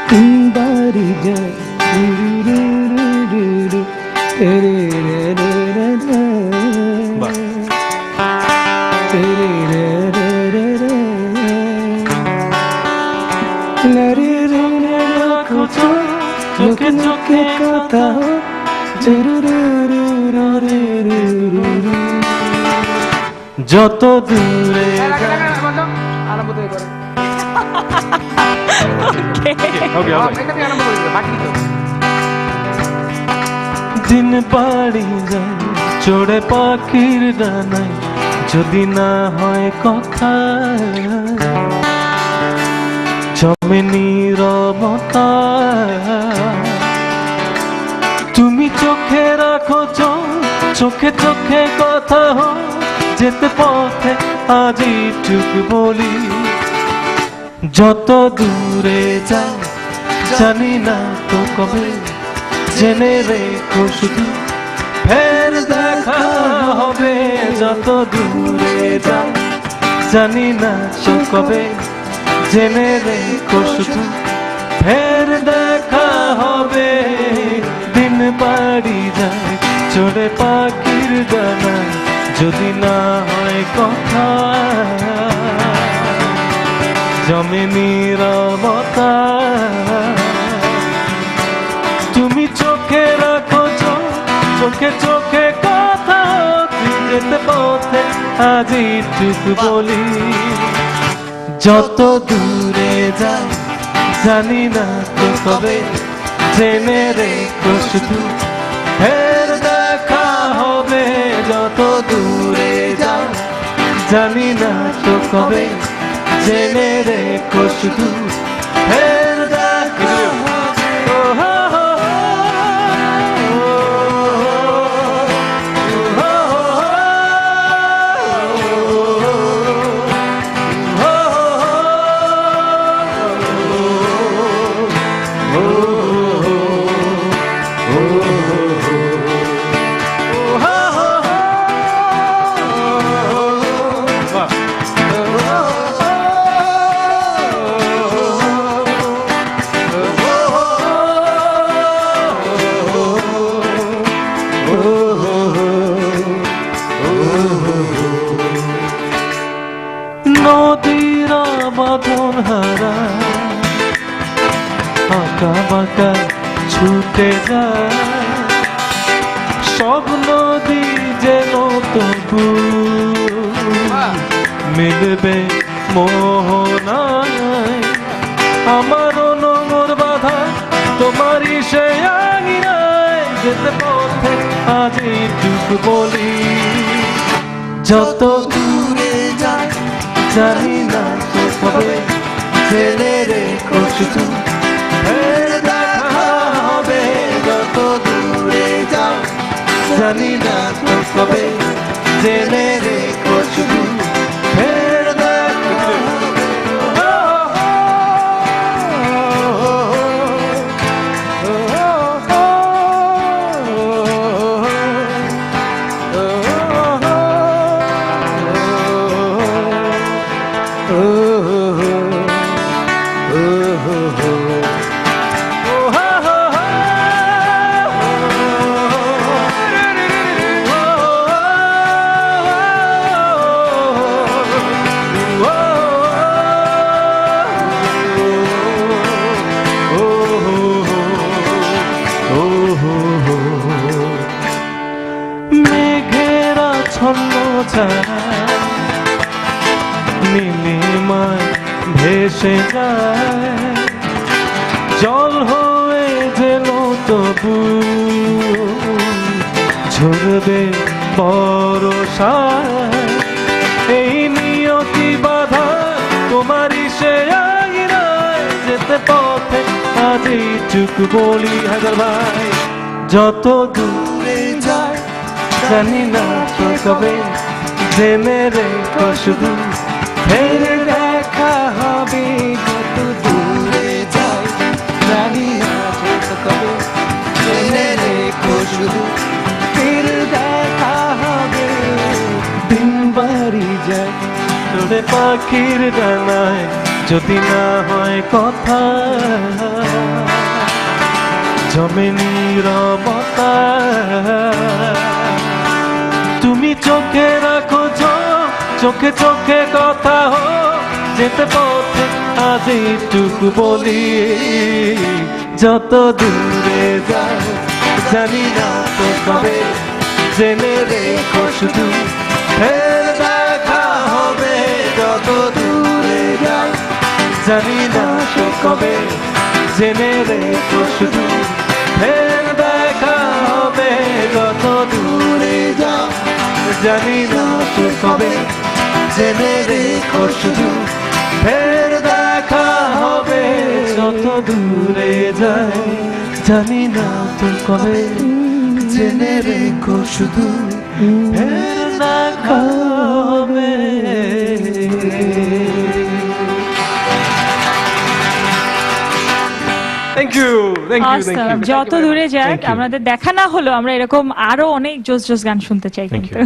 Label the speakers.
Speaker 1: দিন বাড়ি যায় চোখে চোখে কথা যত দূরে দিন বাড়ি যায় চড়ে পাখির ডানায় যদি না হয় কথা জমে নীরবতা তুমি চোখে রাখো চোখে চোখে কথা যেতে পথে আজ এইটুকু বলি যত দূরে যাও জানি না তো কবে জেনে রেখো শুধু ফের দেখা হবে যত দূরে যাও জানি না তো কবে জেনে রেখো শুধু ফের দেখা হবে দিন বাড়ি যায় চড়ে পাখির ডানা যদি না হয় কথা জমে নীরবতা তুমি চোখে রাখো চোখে চোখে কথা যেতে পথে আজ এইটুকু বলি যত দূরে যাই জানি না তো কবে জেনে রেখো শুধু ফের দেখা হবে যত দূরে যাই জানি না তো কবে জেনে রেখো শুধু ফের দেখা নদীরা বাঁধন হারা আঁকা বাঁকা ছুটে যায় সব নদী যেন তবু মিলবে মোহনায় আমারও নোংর বাধা তোমারই সে আঙিনায় যেতে পথে আজ এইটুকু বলি যত দূরে যায় জানি না তো কবে জেনে রেখো শুধু ফের দেখা হবে যত দূরে যাও জানি না তো কবে জেনে রেখো শুধু ফের দেখা হবে মেঘেরা ছন্ন ছাড়া নীলিমায় ভেসে যায় জল হয়ে যেন তবু ঝরবে বর্ষায় এই নিয়তি বাধা তোমারই সে আঙিনায় যেতে পথে আজ এইটুকু বলি হাজার ভাই যত দূরে যায় জানি না তো কবে জেনে রেখো শুধু ফের দেখা হবে যত দূরে যায় জানি না তো কবে জেনে রেখো শুধু ফের দেখা হবে দিন বাড়ি যায় চড়ে পাখির ডানায় যদি না হয় কথা জমে নীরবতা তুমি চোখে রাখো চোখে চোখে কথা হোক যেতে পথে আজ এইটুকু বলি যত দূরে যাও জানি না তো কবে জেনে রেখো শুধু ফের দেখা হবে যত দূরে যাও জানি না তো কবে জেনে রেখো শুধু ফের দেখা হবে যত দূরে যাও জানি না তো কবে জেনে রেখো শুধু ফের দেখা হবে যত দূরে যাই জানি না তো কবে জেনে রেখো শুধু ফের দেখা হবে থ্যাংক ইউ
Speaker 2: Awesome. যত দূরে যাক আমাদের দেখা না হলো আমরা এরকম আরো অনেক জোস জোস গান শুনতে চাই
Speaker 1: Thank
Speaker 2: কিন্তু